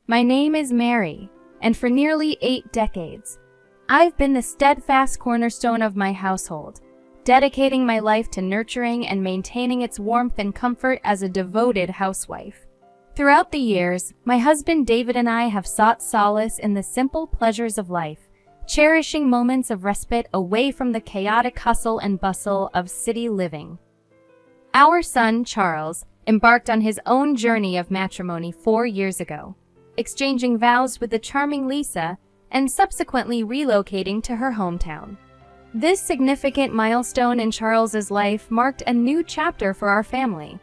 My name is Mary, and for nearly 8 decades, I've been the steadfast cornerstone of my household, dedicating my life to nurturing and maintaining its warmth and comfort as a devoted housewife. Throughout the years, my husband David and I have sought solace in the simple pleasures of life, cherishing moments of respite away from the chaotic hustle and bustle of city living. Our son, Charles, embarked on his own journey of matrimony 4 years ago, exchanging vows with the charming Lisa and subsequently relocating to her hometown. This significant milestone in Charles's life marked a new chapter for our family,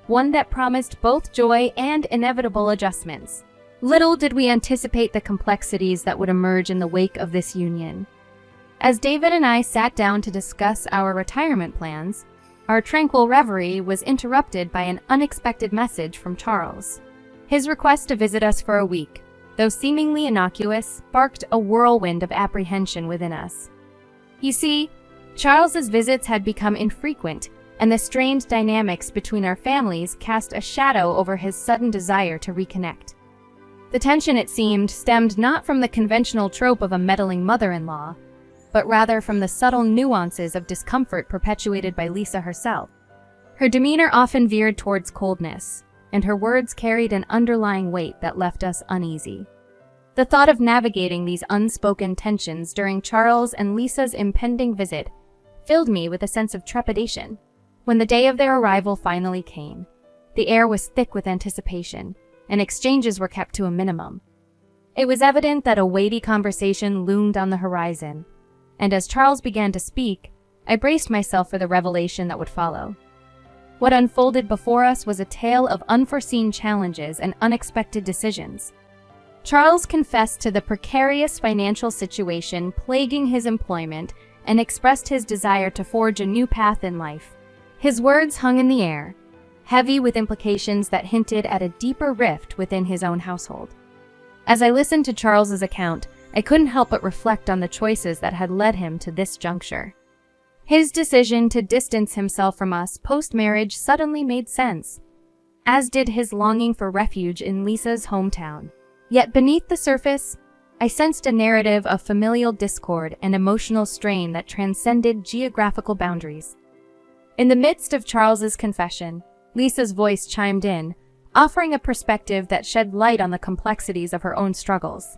one that promised both joy and inevitable adjustments. Little did we anticipate the complexities that would emerge in the wake of this union. As David and I sat down to discuss our retirement plans, our tranquil reverie was interrupted by an unexpected message from Charles. His request to visit us for a week, though seemingly innocuous, sparked a whirlwind of apprehension within us. You see, Charles's visits had become infrequent, and the strained dynamics between our families cast a shadow over his sudden desire to reconnect. The tension, it seemed, stemmed not from the conventional trope of a meddling mother-in-law, but rather from the subtle nuances of discomfort perpetuated by Lisa herself. Her demeanor often veered towards coldness, and her words carried an underlying weight that left us uneasy. The thought of navigating these unspoken tensions during Charles and Lisa's impending visit filled me with a sense of trepidation. When the day of their arrival finally came, the air was thick with anticipation, and exchanges were kept to a minimum. It was evident that a weighty conversation loomed on the horizon, and as Charles began to speak, I braced myself for the revelation that would follow. What unfolded before us was a tale of unforeseen challenges and unexpected decisions. Charles confessed to the precarious financial situation plaguing his employment and expressed his desire to forge a new path in life. His words hung in the air, heavy with implications that hinted at a deeper rift within his own household. As I listened to Charles's account, I couldn't help but reflect on the choices that had led him to this juncture. His decision to distance himself from us post-marriage suddenly made sense, as did his longing for refuge in Lisa's hometown. Yet beneath the surface, I sensed a narrative of familial discord and emotional strain that transcended geographical boundaries. In the midst of Charles's confession, Lisa's voice chimed in, offering a perspective that shed light on the complexities of her own struggles.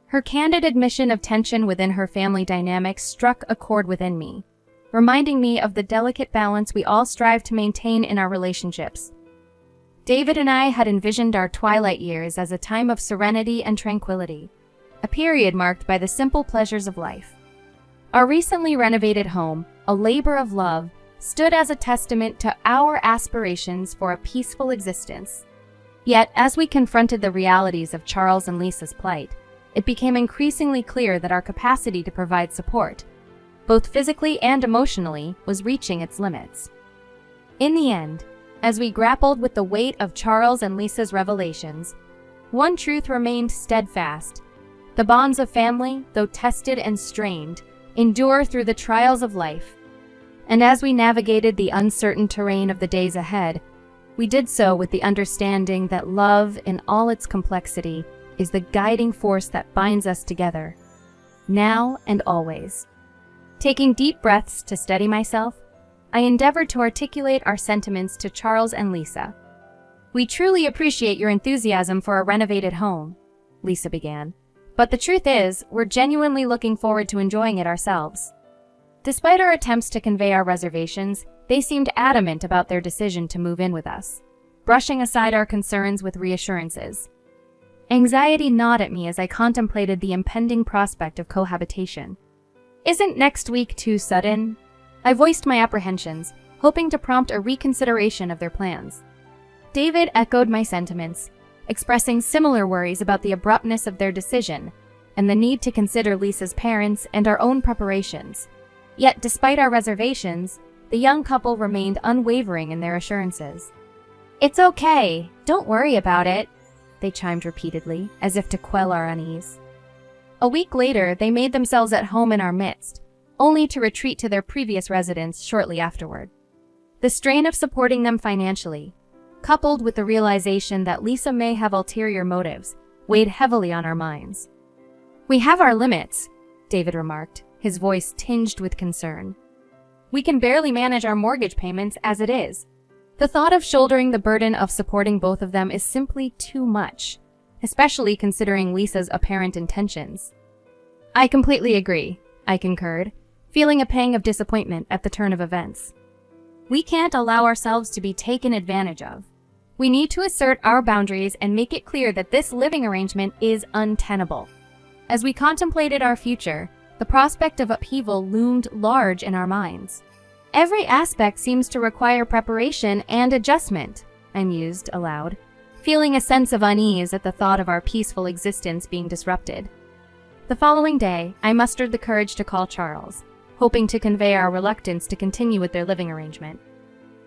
Her candid admission of tension within her family dynamics struck a chord within me, reminding me of the delicate balance we all strive to maintain in our relationships. David and I had envisioned our twilight years as a time of serenity and tranquility, a period marked by the simple pleasures of life. Our recently renovated home, a labor of love, stood as a testament to our aspirations for a peaceful existence. Yet, as we confronted the realities of Charles and Lisa's plight, it became increasingly clear that our capacity to provide support, both physically and emotionally, was reaching its limits. In the end, as we grappled with the weight of Charles and Lisa's revelations, one truth remained steadfast. The bonds of family, though tested and strained, endure through the trials of life. And as we navigated the uncertain terrain of the days ahead, we did so with the understanding that love, in all its complexity, is the guiding force that binds us together, now and always. Taking deep breaths to steady myself, I endeavored to articulate our sentiments to Charles and Lisa. "We truly appreciate your enthusiasm for a renovated home," Lisa began. "But the truth is, we're genuinely looking forward to enjoying it ourselves." Despite our attempts to convey our reservations, they seemed adamant about their decision to move in with us, brushing aside our concerns with reassurances. Anxiety gnawed at me as I contemplated the impending prospect of cohabitation. "Isn't next week too sudden?" I voiced my apprehensions, hoping to prompt a reconsideration of their plans. David echoed my sentiments, expressing similar worries about the abruptness of their decision and the need to consider Lisa's parents and our own preparations. Yet, despite our reservations, the young couple remained unwavering in their assurances. "It's okay, don't worry about it," they chimed repeatedly, as if to quell our unease. A week later, they made themselves at home in our midst, only to retreat to their previous residence shortly afterward. The strain of supporting them financially, coupled with the realization that Lisa may have ulterior motives, weighed heavily on our minds. "We have our limits," David remarked, his voice tinged with concern. "We can barely manage our mortgage payments as it is. The thought of shouldering the burden of supporting both of them is simply too much, especially considering Lisa's apparent intentions." "I completely agree," I concurred, feeling a pang of disappointment at the turn of events. "We can't allow ourselves to be taken advantage of. We need to assert our boundaries and make it clear that this living arrangement is untenable." As we contemplated our future, the prospect of upheaval loomed large in our minds. "Every aspect seems to require preparation and adjustment," I mused aloud, feeling a sense of unease at the thought of our peaceful existence being disrupted. The following day, I mustered the courage to call Charles, hoping to convey our reluctance to continue with their living arrangement.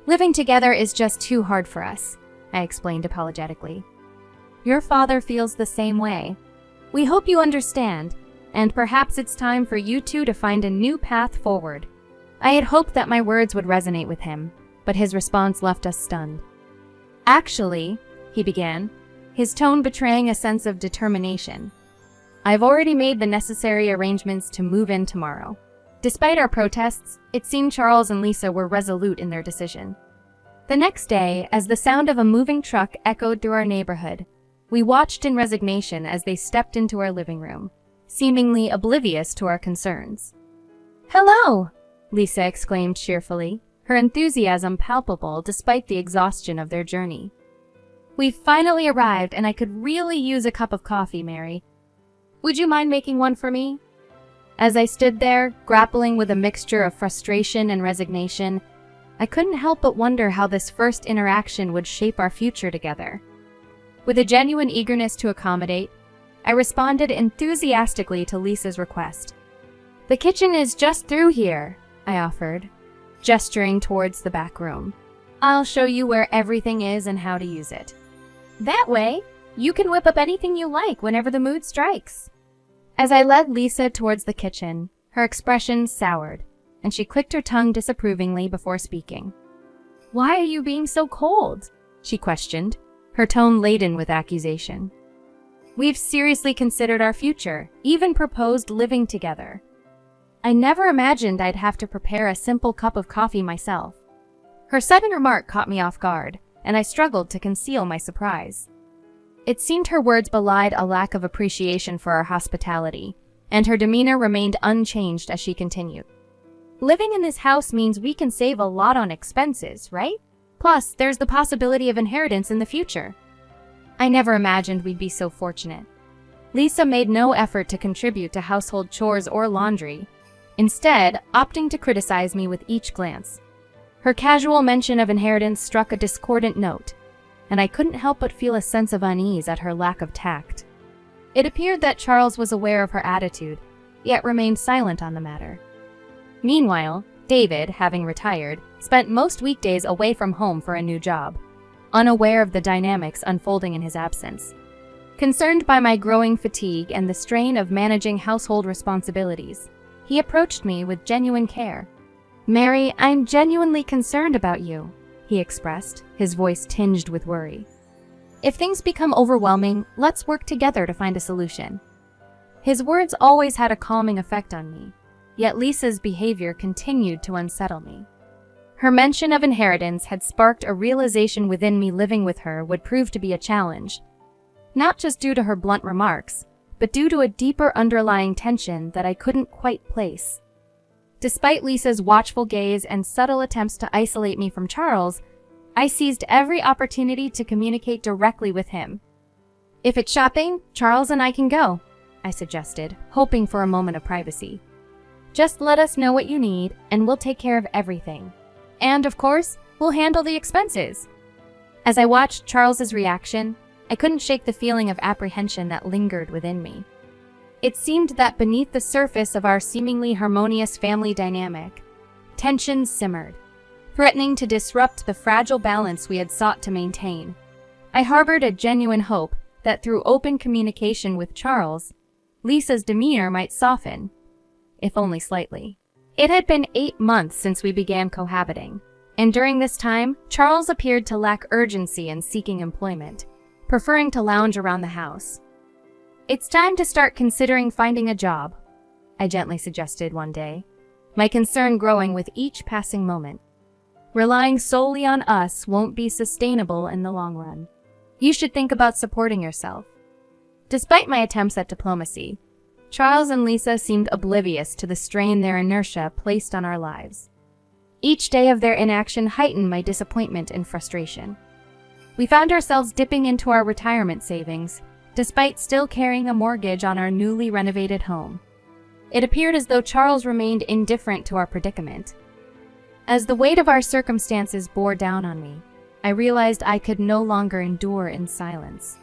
"Living together is just too hard for us," I explained apologetically. "Your father feels the same way. We hope you understand, and perhaps it's time for you two to find a new path forward." I had hoped that my words would resonate with him, but his response left us stunned. "Actually," he began, his tone betraying a sense of determination, "I've already made the necessary arrangements to move in tomorrow." Despite our protests, it seemed Charles and Lisa were resolute in their decision. The next day, as the sound of a moving truck echoed through our neighborhood, we watched in resignation as they stepped into our living room, seemingly oblivious to our concerns. "Hello!" Lisa exclaimed cheerfully, her enthusiasm palpable despite the exhaustion of their journey. "We've finally arrived and I could really use a cup of coffee, Mary. Would you mind making one for me?" As I stood there, grappling with a mixture of frustration and resignation, I couldn't help but wonder how this first interaction would shape our future together. With a genuine eagerness to accommodate, I responded enthusiastically to Lisa's request. "The kitchen is just through here," I offered, gesturing towards the back room. "I'll show you where everything is and how to use it. That way, you can whip up anything you like whenever the mood strikes." As I led Lisa towards the kitchen, her expression soured, and she clicked her tongue disapprovingly before speaking. "Why are you being so cold?" she questioned, her tone laden with accusation. "We've seriously considered our future, even proposed living together. I never imagined I'd have to prepare a simple cup of coffee myself." Her sudden remark caught me off guard, and I struggled to conceal my surprise. It seemed her words belied a lack of appreciation for our hospitality, and her demeanor remained unchanged as she continued. "Living in this house means we can save a lot on expenses, right? Plus, there's the possibility of inheritance in the future. I never imagined we'd be so fortunate." Lisa made no effort to contribute to household chores or laundry, instead opting to criticize me with each glance. Her casual mention of inheritance struck a discordant note, and I couldn't help but feel a sense of unease at her lack of tact. It appeared that Charles was aware of her attitude, yet remained silent on the matter. Meanwhile, David, having retired, spent most weekdays away from home for a new job, unaware of the dynamics unfolding in his absence. Concerned by my growing fatigue and the strain of managing household responsibilities, he approached me with genuine care. "Mary, I'm genuinely concerned about you," he expressed, his voice tinged with worry. "If things become overwhelming, let's work together to find a solution." His words always had a calming effect on me, yet Lisa's behavior continued to unsettle me. Her mention of inheritance had sparked a realization within me living with her would prove to be a challenge, not just due to her blunt remarks, but due to a deeper underlying tension that I couldn't quite place. Despite Lisa's watchful gaze and subtle attempts to isolate me from Charles, I seized every opportunity to communicate directly with him. "If it's shopping, Charles and I can go," I suggested, hoping for a moment of privacy. "Just let us know what you need, and we'll take care of everything. And, of course, we'll handle the expenses." As I watched Charles's reaction, I couldn't shake the feeling of apprehension that lingered within me. It seemed that beneath the surface of our seemingly harmonious family dynamic, tensions simmered, threatening to disrupt the fragile balance we had sought to maintain. I harbored a genuine hope that through open communication with Charles, Lisa's demeanor might soften, if only slightly. It had been 8 months since we began cohabiting, and during this time, Charles appeared to lack urgency in seeking employment, preferring to lounge around the house. It's time to start considering finding a job, I gently suggested one day, my concern growing with each passing moment. Relying solely on us won't be sustainable in the long run. You should think about supporting yourself. Despite my attempts at diplomacy, Charles and Lisa seemed oblivious to the strain their inertia placed on our lives. Each day of their inaction heightened my disappointment and frustration. We found ourselves dipping into our retirement savings, despite still carrying a mortgage on our newly renovated home. It appeared as though Charles remained indifferent to our predicament. As the weight of our circumstances bore down on me, I realized I could no longer endure in silence.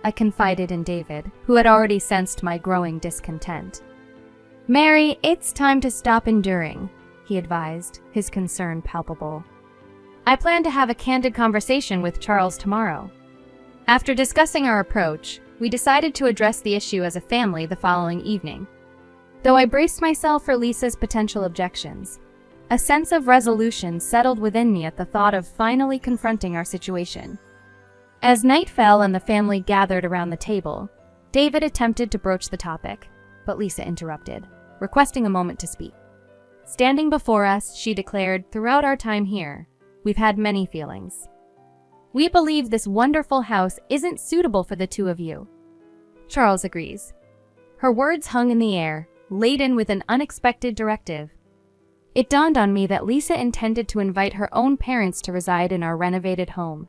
I confided in David, who had already sensed my growing discontent. "Mary, it's time to stop enduring," he advised, his concern palpable. "I plan to have a candid conversation with Charles tomorrow." After discussing our approach, we decided to address the issue as a family the following evening. Though I braced myself for Lisa's potential objections, a sense of resolution settled within me at the thought of finally confronting our situation. As night fell and the family gathered around the table, David attempted to broach the topic, but Lisa interrupted, requesting a moment to speak. Standing before us, she declared, "Throughout our time here, we've had many feelings. We believe this wonderful house isn't suitable for the two of you." Charles agrees. Her words hung in the air, laden with an unexpected directive. It dawned on me that Lisa intended to invite her own parents to reside in our renovated home.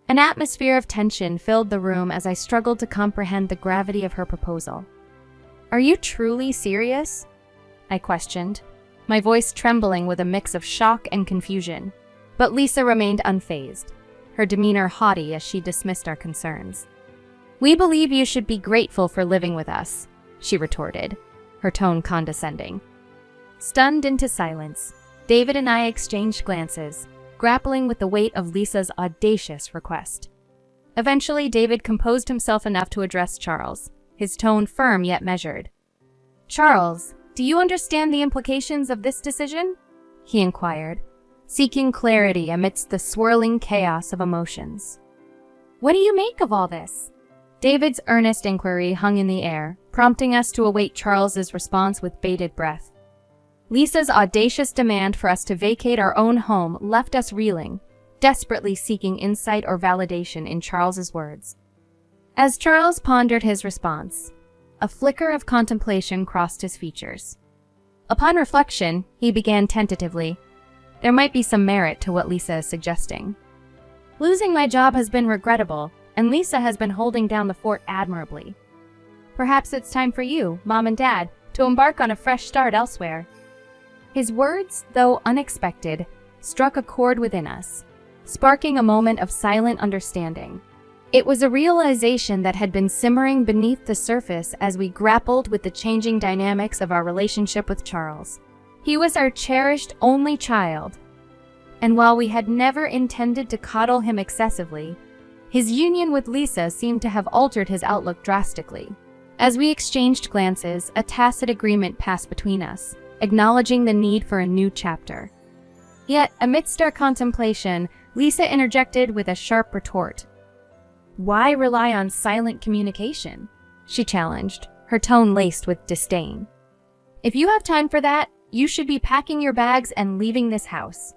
An atmosphere of tension filled the room as I struggled to comprehend the gravity of her proposal. "Are you truly serious?" I questioned, my voice trembling with a mix of shock and confusion. But Lisa remained unfazed, her demeanor haughty as she dismissed our concerns. "We believe you should be grateful for living with us," she retorted, her tone condescending. Stunned into silence, David and I exchanged glances, grappling with the weight of Lisa's audacious request. Eventually, David composed himself enough to address Charles, his tone firm yet measured. "Charles, do you understand the implications of this decision?" he inquired, seeking clarity amidst the swirling chaos of emotions. "What do you make of all this?" David's earnest inquiry hung in the air, prompting us to await Charles's response with bated breath. Lisa's audacious demand for us to vacate our own home left us reeling, desperately seeking insight or validation in Charles's words. As Charles pondered his response, a flicker of contemplation crossed his features. Upon reflection, he began tentatively, "There might be some merit to what Lisa is suggesting. Losing my job has been regrettable, and Lisa has been holding down the fort admirably. Perhaps it's time for you, Mom and Dad, to embark on a fresh start elsewhere." His words, though unexpected, struck a chord within us, sparking a moment of silent understanding. It was a realization that had been simmering beneath the surface as we grappled with the changing dynamics of our relationship with Charles. He was our cherished only child, and while we had never intended to coddle him excessively, his union with Lisa seemed to have altered his outlook drastically. As we exchanged glances, a tacit agreement passed between us, acknowledging the need for a new chapter. Yet, amidst our contemplation, Lisa interjected with a sharp retort. "Why rely on silent communication?" she challenged, her tone laced with disdain. "If you have time for that, you should be packing your bags and leaving this house."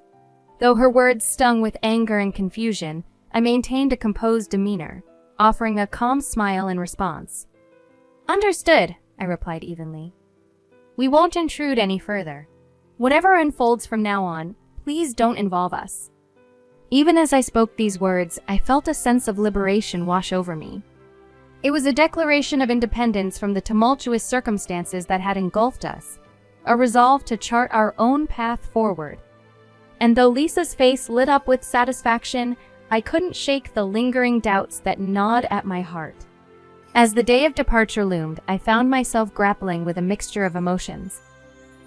Though her words stung with anger and confusion, I maintained a composed demeanor, offering a calm smile in response. "Understood," I replied evenly. "We won't intrude any further. Whatever unfolds from now on, please don't involve us." Even as I spoke these words, I felt a sense of liberation wash over me. It was a declaration of independence from the tumultuous circumstances that had engulfed us, a resolve to chart our own path forward. And though Lisa's face lit up with satisfaction, I couldn't shake the lingering doubts that gnawed at my heart. As the day of departure loomed, I found myself grappling with a mixture of emotions.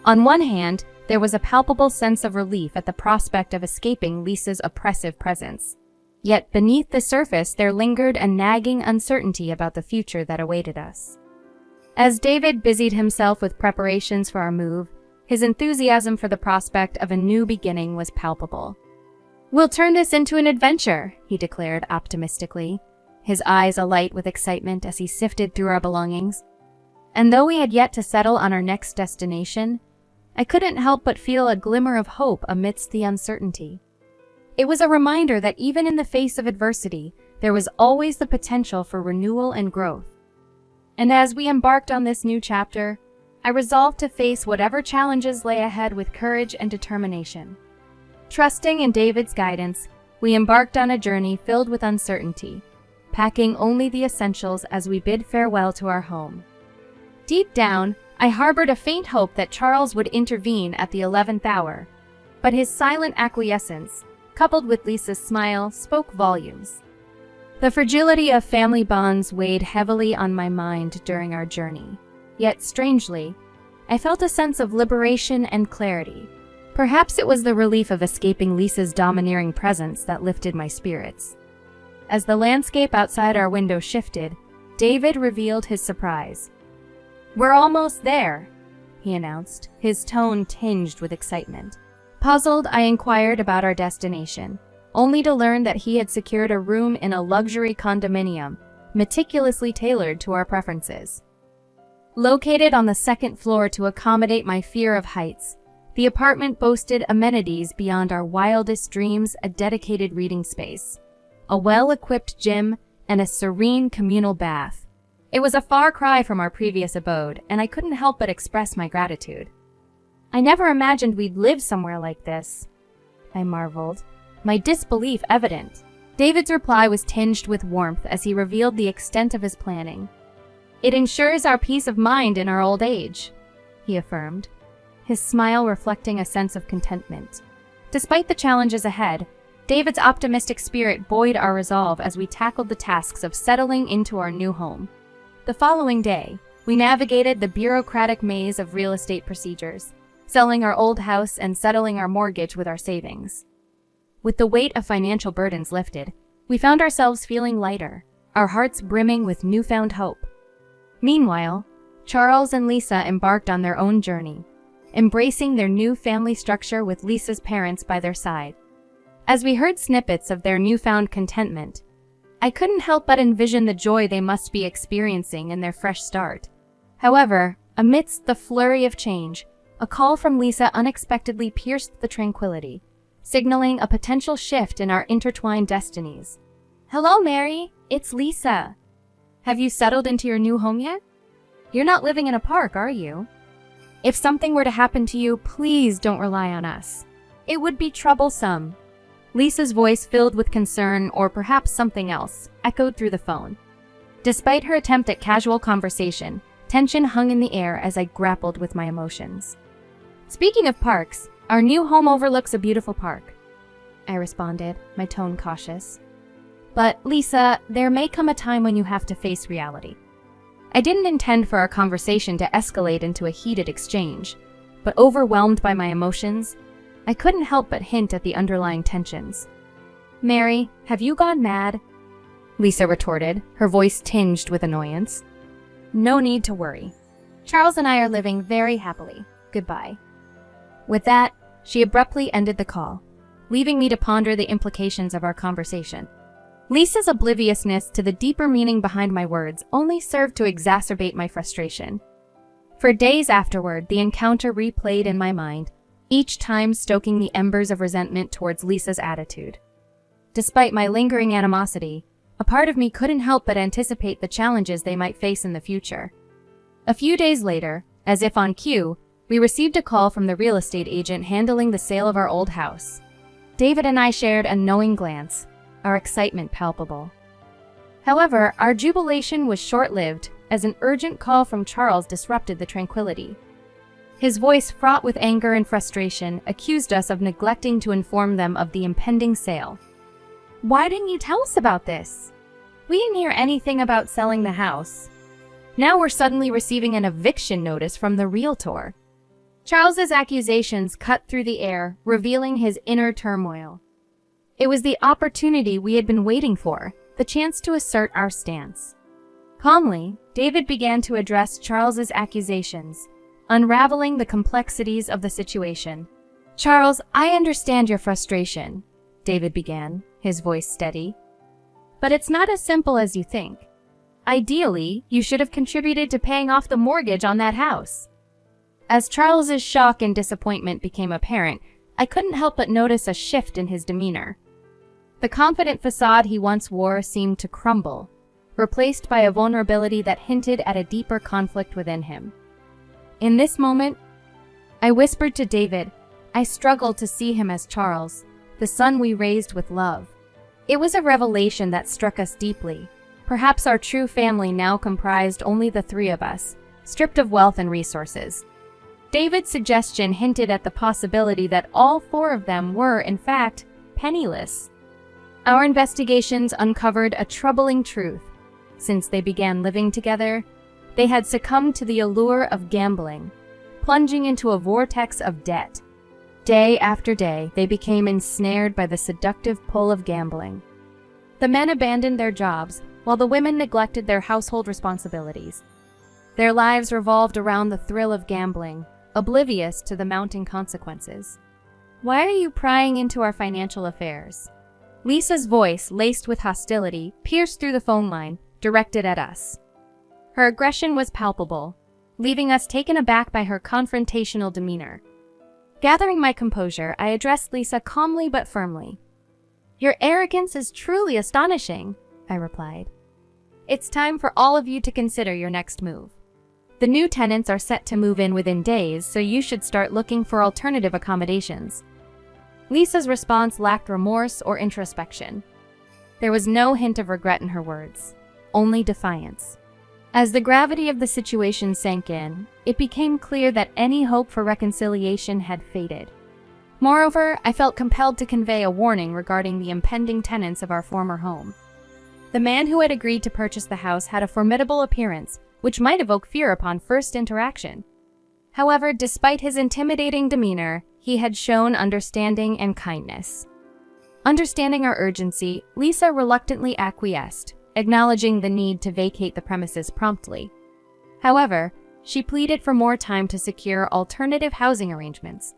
On one hand, there was a palpable sense of relief at the prospect of escaping Lisa's oppressive presence. Yet beneath the surface there lingered a nagging uncertainty about the future that awaited us. As David busied himself with preparations for our move, his enthusiasm for the prospect of a new beginning was palpable. "We'll turn this into an adventure," he declared optimistically, his eyes alight with excitement as he sifted through our belongings. And though we had yet to settle on our next destination, I couldn't help but feel a glimmer of hope amidst the uncertainty. It was a reminder that even in the face of adversity, there was always the potential for renewal and growth. And as we embarked on this new chapter, I resolved to face whatever challenges lay ahead with courage and determination. Trusting in David's guidance, we embarked on a journey filled with uncertainty, packing only the essentials as we bid farewell to our home. Deep down, I harbored a faint hope that Charles would intervene at the 11th hour, but his silent acquiescence, coupled with Lisa's smile, spoke volumes. The fragility of family bonds weighed heavily on my mind during our journey. Yet, strangely, I felt a sense of liberation and clarity. Perhaps it was the relief of escaping Lisa's domineering presence that lifted my spirits. As the landscape outside our window shifted, David revealed his surprise. "We're almost there," he announced, his tone tinged with excitement. Puzzled, I inquired about our destination, only to learn that he had secured a room in a luxury condominium, meticulously tailored to our preferences. Located on the second floor to accommodate my fear of heights, the apartment boasted amenities beyond our wildest dreams: a dedicated reading space, a well-equipped gym, and a serene communal bath. It was a far cry from our previous abode, and I couldn't help but express my gratitude. "I never imagined we'd live somewhere like this," I marveled, my disbelief evident. David's reply was tinged with warmth as he revealed the extent of his planning. "It ensures our peace of mind in our old age," he affirmed, his smile reflecting a sense of contentment. Despite the challenges ahead, David's optimistic spirit buoyed our resolve as we tackled the tasks of settling into our new home. The following day, we navigated the bureaucratic maze of real estate procedures, selling our old house and settling our mortgage with our savings. With the weight of financial burdens lifted, we found ourselves feeling lighter, our hearts brimming with newfound hope. Meanwhile, Charles and Lisa embarked on their own journey, embracing their new family structure with Lisa's parents by their side. As we heard snippets of their newfound contentment, I couldn't help but envision the joy they must be experiencing in their fresh start. However, amidst the flurry of change, a call from Lisa unexpectedly pierced the tranquility, signaling a potential shift in our intertwined destinies. "Hello, Mary. It's Lisa. Have you settled into your new home yet? You're not living in a park, are you? If something were to happen to you, please don't rely on us. It would be troublesome." Lisa's voice, filled with concern or perhaps something else, echoed through the phone. Despite her attempt at casual conversation, tension hung in the air as I grappled with my emotions. "Speaking of parks, our new home overlooks a beautiful park," I responded, my tone cautious. "But, Lisa, there may come a time when you have to face reality." I didn't intend for our conversation to escalate into a heated exchange, but overwhelmed by my emotions, I couldn't help but hint at the underlying tensions. "Mary, have you gone mad?" Lisa retorted, her voice tinged with annoyance. "No need to worry. Charles and I are living very happily. Goodbye." With that, she abruptly ended the call, leaving me to ponder the implications of our conversation. Lisa's obliviousness to the deeper meaning behind my words only served to exacerbate my frustration. For days afterward, the encounter replayed in my mind, each time stoking the embers of resentment towards Lisa's attitude. Despite my lingering animosity, a part of me couldn't help but anticipate the challenges they might face in the future. A few days later, as if on cue, we received a call from the real estate agent handling the sale of our old house. David and I shared a knowing glance, our excitement palpable. However, our jubilation was short-lived, as an urgent call from Charles disrupted the tranquility. His voice, fraught with anger and frustration, accused us of neglecting to inform them of the impending sale. "Why didn't you tell us about this? We didn't hear anything about selling the house. Now we're suddenly receiving an eviction notice from the realtor." Charles's accusations cut through the air, revealing his inner turmoil. It was the opportunity we had been waiting for, the chance to assert our stance. Calmly, David began to address Charles's accusations, unraveling the complexities of the situation. "Charles, I understand your frustration," David began, his voice steady. But it's not as simple as you think. Ideally, you should have contributed to paying off the mortgage on that house. As Charles's shock and disappointment became apparent, I couldn't help but notice a shift in his demeanor. The confident facade he once wore seemed to crumble, replaced by a vulnerability that hinted at a deeper conflict within him. In this moment, I whispered to David, I struggled to see him as Charles, the son we raised with love. It was a revelation that struck us deeply. Perhaps our true family now comprised only the three of us, stripped of wealth and resources. David's suggestion hinted at the possibility that all four of them were, in fact, penniless. Our investigations uncovered a troubling truth. Since they began living together, they had succumbed to the allure of gambling, plunging into a vortex of debt. Day after day, they became ensnared by the seductive pull of gambling. The men abandoned their jobs, while the women neglected their household responsibilities. Their lives revolved around the thrill of gambling, oblivious to the mounting consequences. Why are you prying into our financial affairs? Lisa's voice, laced with hostility, pierced through the phone line, directed at us. Her aggression was palpable, leaving us taken aback by her confrontational demeanor. Gathering my composure, I addressed Lisa calmly but firmly. Your arrogance is truly astonishing, I replied. It's time for all of you to consider your next move. The new tenants are set to move in within days, so you should start looking for alternative accommodations. Lisa's response lacked remorse or introspection. There was no hint of regret in her words, only defiance. As the gravity of the situation sank in, it became clear that any hope for reconciliation had faded. Moreover, I felt compelled to convey a warning regarding the impending tenants of our former home. The man who had agreed to purchase the house had a formidable appearance, which might evoke fear upon first interaction. However, despite his intimidating demeanor, he had shown understanding and kindness. Understanding our urgency, Lisa reluctantly acquiesced, acknowledging the need to vacate the premises promptly. However, she pleaded for more time to secure alternative housing arrangements.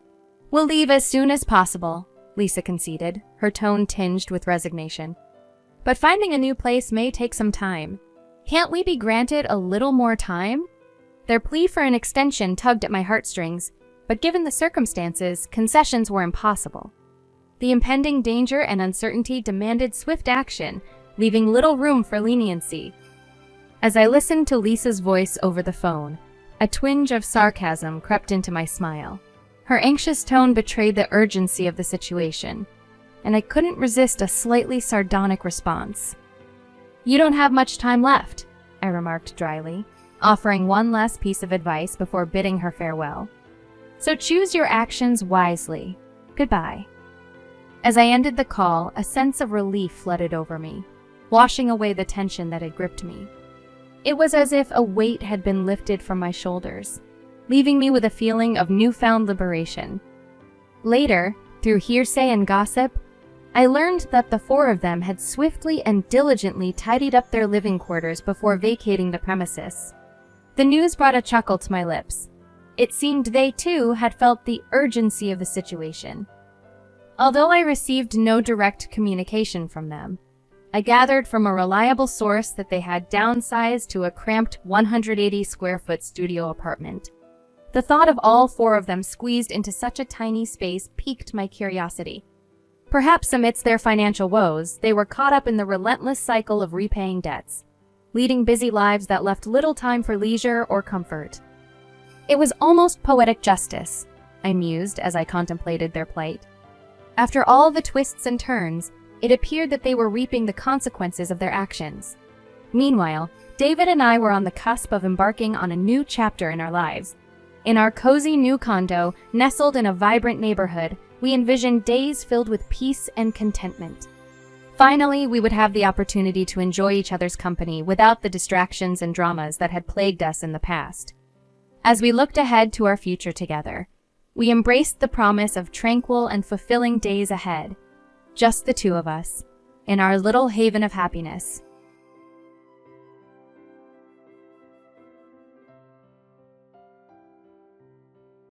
We'll leave as soon as possible, Lisa conceded, her tone tinged with resignation. But finding a new place may take some time. Can't we be granted a little more time? Their plea for an extension tugged at my heartstrings, but given the circumstances, concessions were impossible. The impending danger and uncertainty demanded swift action, leaving little room for leniency. As I listened to Lisa's voice over the phone, a twinge of sarcasm crept into my smile. Her anxious tone betrayed the urgency of the situation, and I couldn't resist a slightly sardonic response. You don't have much time left, I remarked dryly, offering one last piece of advice before bidding her farewell. So choose your actions wisely. Goodbye. As I ended the call, a sense of relief flooded over me, washing away the tension that had gripped me. It was as if a weight had been lifted from my shoulders, leaving me with a feeling of newfound liberation. Later, through hearsay and gossip, I learned that the four of them had swiftly and diligently tidied up their living quarters before vacating the premises. The news brought a chuckle to my lips. It seemed they too had felt the urgency of the situation. Although I received no direct communication from them, I gathered from a reliable source that they had downsized to a cramped 180-square-foot studio apartment. The thought of all four of them squeezed into such a tiny space piqued my curiosity. Perhaps amidst their financial woes, they were caught up in the relentless cycle of repaying debts, leading busy lives that left little time for leisure or comfort. It was almost poetic justice, I mused as I contemplated their plight. After all the twists and turns, it appeared that they were reaping the consequences of their actions. Meanwhile, David and I were on the cusp of embarking on a new chapter in our lives. In our cozy new condo, nestled in a vibrant neighborhood, we envisioned days filled with peace and contentment. Finally, we would have the opportunity to enjoy each other's company without the distractions and dramas that had plagued us in the past. As we looked ahead to our future together, we embraced the promise of tranquil and fulfilling days ahead, just the two of us, in our little haven of happiness.